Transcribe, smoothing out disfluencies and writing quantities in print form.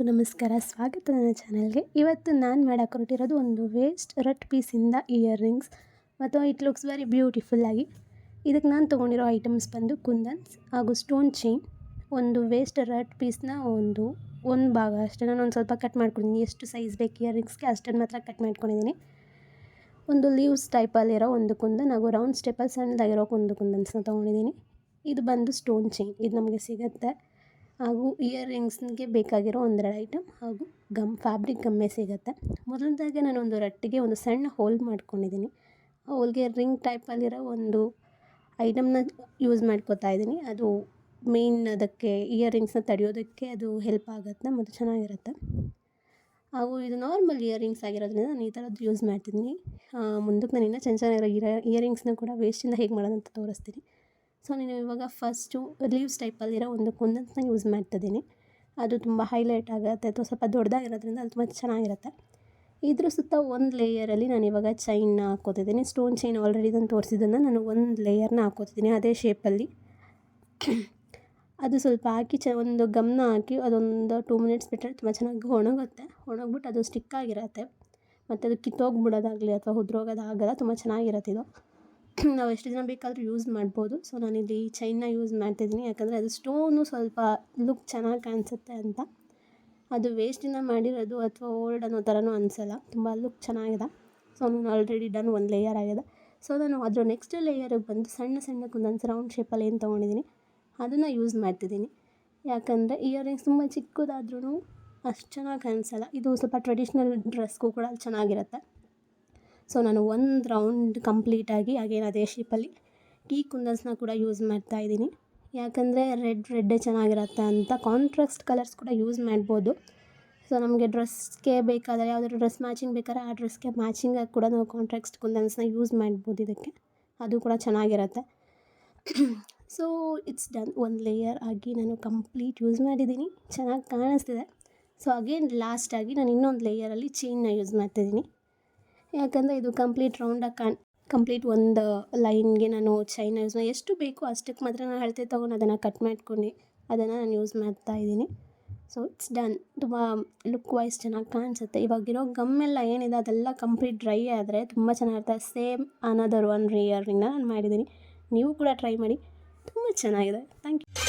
ನಮಸ್ಕಾರ, ಸ್ವಾಗತ ನನ್ನ ಚಾನಲ್ಗೆ. ಇವತ್ತು ನಾನು ಮಾಡಕ್ಕೆ ಹೊರಟಿರೋದು ಒಂದು ವೇಸ್ಟ್ ರಟ್ ಪೀಸಿಂದ ಇಯರಿಂಗ್ಸ್ ಮತ್ತು ಇಟ್ ಲುಕ್ಸ್ ವೆರಿ ಬ್ಯೂಟಿಫುಲ್ ಆಗಿ. ಇದಕ್ಕೆ ನಾನು ತೊಗೊಂಡಿರೋ ಐಟಮ್ಸ್ ಬಂದು ಕುಂದನ್ಸ್ ಹಾಗೂ ಸ್ಟೋನ್ ಚೈನ್. ಒಂದು ವೇಸ್ಟ್ ರಟ್ ಪೀಸ್ನ ಒಂದು ಭಾಗ ಅಷ್ಟೇ ನಾನು ಸ್ವಲ್ಪ ಕಟ್ ಮಾಡ್ಕೊಂಡಿದ್ದೀನಿ. ಎಷ್ಟು ಸೈಜ್ ಬೇಕು ಇಯರಿಂಗ್ಸ್ಗೆ ಅಷ್ಟನ್ನು ಮಾತ್ರ ಕಟ್ ಮಾಡ್ಕೊಂಡಿದ್ದೀನಿ. ಒಂದು ಲೀವ್ಸ್ ಟೈಪಲ್ಲಿರೋ ಒಂದು ಕುಂದನ್ ಹಾಗೂ ರೌಂಡ್ ಸ್ಟೆಪ್ಪಲ್ಲಿ ಸಣ್ಣದಾಗಿರೋ ಒಂದು ಕುಂದನ್ಸ್ನ ತೊಗೊಂಡಿದ್ದೀನಿ. ಇದು ಬಂದು ಸ್ಟೋನ್ ಚೈನ್, ಇದು ನಮಗೆ ಸಿಗುತ್ತೆ. ಹಾಗೂ ಇಯರಿಂಗ್ಸ್ಗೆ ಬೇಕಾಗಿರೋ ಒಂದೆರಡು ಐಟಮ್ ಹಾಗೂ ಫ್ಯಾಬ್ರಿಕ್ ಗಮ್ಮೆ ಸಿಗುತ್ತೆ. ಮೊದಲದಾಗೆ ನಾನು ಒಂದು ರಟ್ಟಿಗೆ ಒಂದು ಸಣ್ಣ ಹೋಲ್ ಮಾಡ್ಕೊಂಡಿದ್ದೀನಿ. ಆ ಹೋಲ್ಗೆ ರಿಂಗ್ ಟೈಪಲ್ಲಿರೋ ಒಂದು ಐಟಮ್ನ ಯೂಸ್ ಮಾಡ್ಕೋತಾ ಇದ್ದೀನಿ. ಅದು ಮೇಯ್ನ್ ಅದಕ್ಕೆ ಇಯರಿಂಗ್ಸ್ನ ತಡೆಯೋದಕ್ಕೆ ಅದು ಹೆಲ್ಪ್ ಆಗುತ್ತೆ ಮತ್ತು ಚೆನ್ನಾಗಿರುತ್ತೆ. ಹಾಗೂ ಇದು ನಾರ್ಮಲ್ ಇಯರಿಂಗ್ಸ್ ಆಗಿರೋದ್ರಿಂದ ನಾನು ಈ ಥರದ್ದು ಯೂಸ್ ಮಾಡ್ತಿದ್ದೀನಿ. ಮುಂದಕ್ಕೆ ನಾನು ಇನ್ನೂ ಚೆನ್ನಾಗಿರೋ ಇಯರಿಂಗ್ಸ್ನ ಕೂಡ ವೇಸ್ಟಿಂದ ಹೇಗೆ ಮಾಡೋದಂತ ತೋರಿಸ್ತೀನಿ. ಸೊ ನಾನು ಇವಾಗ ಫಸ್ಟು ಲೀವ್ಸ್ ಟೈಪಲ್ಲಿರೋ ಒಂದು ಕುಂದನ್ಸ್ನ ಯೂಸ್ ಮಾಡ್ತಿದ್ದೀನಿ. ಅದು ತುಂಬ ಹೈಲೈಟ್ ಆಗುತ್ತೆ ಅಥವಾ ಸ್ವಲ್ಪ ದೊಡ್ಡದಾಗಿರೋದ್ರಿಂದ ಅದು ತುಂಬ ಚೆನ್ನಾಗಿರುತ್ತೆ. ಇದ್ರ ಸುತ್ತ ಒಂದು ಲೇಯರಲ್ಲಿ ನಾನು ಇವಾಗ ಚೈನ್ನ ಹಾಕ್ಕೋತಿದ್ದೀನಿ. ಸ್ಟೋನ್ ಚೈನ್ ಆಲ್ರೆಡಿ ನಾನು ತೋರಿಸಿದ್ದನ್ನು ನಾನು ಒಂದು ಲೇಯರ್ನ ಹಾಕ್ಕೋತಿದ್ದೀನಿ ಅದೇ ಶೇಪಲ್ಲಿ. ಅದು ಸ್ವಲ್ಪ ಹಾಕಿ ಒಂದು ಗಮ್ನ ಹಾಕಿ ಅದೊಂದು 2 ಮಿನಿಟ್ಸ್ ಬಿಟ್ಟರೆ ತುಂಬ ಚೆನ್ನಾಗಿ ಒಣಗ್ಬಿಟ್ಟು ಅದು ಸ್ಟಿಕ್ಕಾಗಿರುತ್ತೆ ಮತ್ತು ಅದು ಕಿತ್ತೋಗ್ಬಿಡೋದಾಗಲಿ ಅಥವಾ ಉದ್ರೋಗೋದಾಗಲ್ಲ. ತುಂಬ ಚೆನ್ನಾಗಿರುತ್ತೆ ಇದು. ನಾವು ಎಷ್ಟು ದಿನ ಬೇಕಾದರೂ ಯೂಸ್ ಮಾಡ್ಬೋದು. ಸೊ ನಾನಿಲ್ಲಿ ಚೈನ್ನ ಯೂಸ್ ಮಾಡ್ತಿದ್ದೀನಿ, ಯಾಕಂದರೆ ಅದು ಸ್ಟೋನು ಸ್ವಲ್ಪ ಲುಕ್ ಚೆನ್ನಾಗಿ ಕಾಣಿಸುತ್ತೆ ಅಂತ. ಅದು ವೇಸ್ಟಿಂದ ಮಾಡಿರೋದು ಅಥವಾ ಓಲ್ಡ್ ಅನ್ನೋ ಥರನೂ ಅನಿಸಲ್ಲ, ತುಂಬ ಲುಕ್ ಚೆನ್ನಾಗಿದೆ. ಸೊ ನಾನು ಆಲ್ರೆಡಿ ಡನ್ ಒಂದು ಲೇಯರ್ ಆಗಿದೆ. ಸೊ ನಾನು ಅದರ ನೆಕ್ಸ್ಟ್ ಲೇಯರಿಗೆ ಬಂದು ಸಣ್ಣ ಕುಂದನ್ಸ್ ರೌಂಡ್ ಶೇಪಲ್ಲಿ ಏನು ತೊಗೊಂಡಿದ್ದೀನಿ ಅದನ್ನು ಯೂಸ್ ಮಾಡ್ತಿದ್ದೀನಿ. ಯಾಕಂದರೆ ಇಯರಿಂಗ್ಸ್ ತುಂಬ ಚಿಕ್ಕದಾದ್ರೂ ಅಷ್ಟು ಚೆನ್ನಾಗಿ ಕಾಣಿಸಲ್ಲ. ಇದು ಸ್ವಲ್ಪ ಟ್ರೆಡಿಷ್ನಲ್ ಡ್ರೆಸ್ಗೂ ಕೂಡ ಚೆನ್ನಾಗಿರುತ್ತೆ. ಸೊ ನಾನು ಒಂದು ರೌಂಡ್ ಕಂಪ್ಲೀಟಾಗಿ ಅಗೇನ್ ಅದೇ ಶೇಪಲ್ಲಿ ಈ ಕುಂದನ್ಸ್ನ ಕೂಡ ಯೂಸ್ ಮಾಡ್ತಾಯಿದ್ದೀನಿ. ಯಾಕಂದರೆ ರೆಡ್ಡೇ ಚೆನ್ನಾಗಿರುತ್ತೆ ಅಂತ. ಕಾಂಟ್ರಾಸ್ಟ್ ಕಲರ್ಸ್ ಕೂಡ ಯೂಸ್ ಮಾಡ್ಬೋದು. ಸೊ ನಮಗೆ ಡ್ರೆಸ್ಗೆ ಬೇಕಾದರೆ ಯಾವುದಾದ್ರು ಡ್ರೆಸ್ ಮ್ಯಾಚಿಂಗ್ ಬೇಕಾದ್ರೆ ಆ ಡ್ರೆಸ್ಗೆ ಮ್ಯಾಚಿಂಗಾಗಿ ಕೂಡ ನಾವು ಕಾಂಟ್ರಾಸ್ಟ್ ಕುಂದನ್ಸ್ನ ಯೂಸ್ ಮಾಡ್ಬೋದು ಇದಕ್ಕೆ. ಅದು ಕೂಡ ಚೆನ್ನಾಗಿರುತ್ತೆ. So it's done. ಒಂದು ಲೇಯರ್ ಆಗಿ ನಾನು ಕಂಪ್ಲೀಟ್ ಯೂಸ್ ಮಾಡಿದ್ದೀನಿ, ಚೆನ್ನಾಗಿ ಕಾಣಿಸ್ತಿದೆ. ಸೊ ಅಗೇನ್ ಲಾಸ್ಟಾಗಿ ನಾನು ಇನ್ನೊಂದು ಲೇಯರಲ್ಲಿ ಚೈನ್ನ ಯೂಸ್ ಮಾಡ್ತಿದ್ದೀನಿ. ಯಾಕಂದರೆ ಇದು ಕಂಪ್ಲೀಟ್ ರೌಂಡಾಗಿ ಕಂಪ್ಲೀಟ್ ಒಂದು ಲೈನ್ಗೆ ನಾನು ಚೈನ್ನ ಯೂಸ್ ಮಾಡಿ ಎಷ್ಟು ಬೇಕೋ ಅಷ್ಟಕ್ಕೆ ಮಾತ್ರ ನಾನು ಅಳತೆ ತೊಗೊಂಡು ಅದನ್ನು ಕಟ್ ಮಾಡ್ಕೊಂಡು ಅದನ್ನು ನಾನು ಯೂಸ್ ಮಾಡ್ತಾಯಿದ್ದೀನಿ. So it's done. ತುಂಬ ಲುಕ್ ವೈಸ್ ಚೆನ್ನಾಗಿ ಕಾಣಿಸುತ್ತೆ. ಇವಾಗಿರೋ ಗಮ್ಮೆಲ್ಲ ಏನಿದೆ ಅದೆಲ್ಲ ಕಂಪ್ಲೀಟ್ ಡ್ರೈ ಆದರೆ ತುಂಬ ಚೆನ್ನಾಗಿರುತ್ತೆ. ಸೇಮ್ ಅನದರ್ ಒನ್ ಇಯರಿಂಗ್ನ ನಾನು ಮಾಡಿದ್ದೀನಿ. ನೀವು ಕೂಡ ಟ್ರೈ ಮಾಡಿ, ತುಂಬ ಚೆನ್ನಾಗಿದೆ. Thank you.